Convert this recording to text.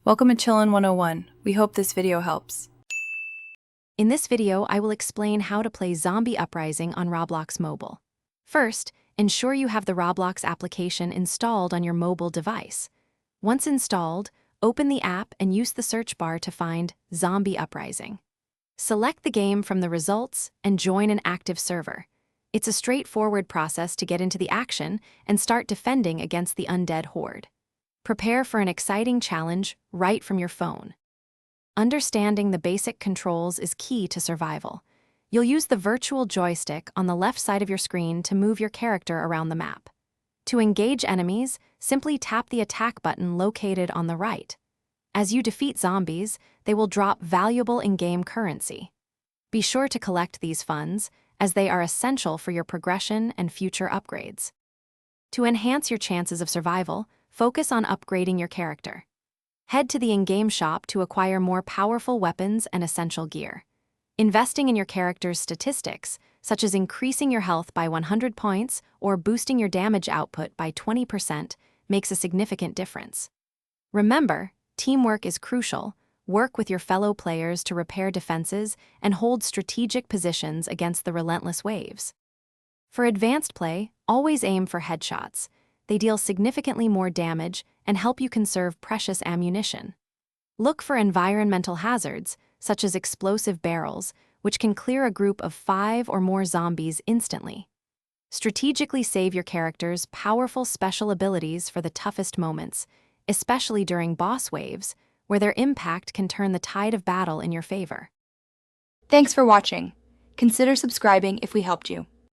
Welcome to Chillin' 101. We hope this video helps. In this video, I will explain how to play Zombie Uprising on Roblox Mobile. First, ensure you have the Roblox application installed on your mobile device. Once installed, open the app and use the search bar to find Zombie Uprising. Select the game from the results and join an active server. It's a straightforward process to get into the action and start defending against the undead horde. Prepare for an exciting challenge right from your phone. Understanding the basic controls is key to survival. You'll use the virtual joystick on the left side of your screen to move your character around the map. To engage enemies, simply tap the attack button located on the right. As you defeat zombies, they will drop valuable in-game currency. Be sure to collect these funds, as they are essential for your progression and future upgrades. To enhance your chances of survival, focus on upgrading your character. Head to the in-game shop to acquire more powerful weapons and essential gear. Investing in your character's statistics, such as increasing your health by 100 points or boosting your damage output by 20%, makes a significant difference. Remember, teamwork is crucial. Work with your fellow players to repair defenses and hold strategic positions against the relentless waves. For advanced play, always aim for headshots. They deal significantly more damage and help you conserve precious ammunition. Look for environmental hazards, such as explosive barrels, which can clear a group of 5 or more zombies instantly. Strategically save your character's powerful special abilities for the toughest moments, especially during boss waves, where their impact can turn the tide of battle in your favor. Thanks for watching. Consider subscribing if we helped you.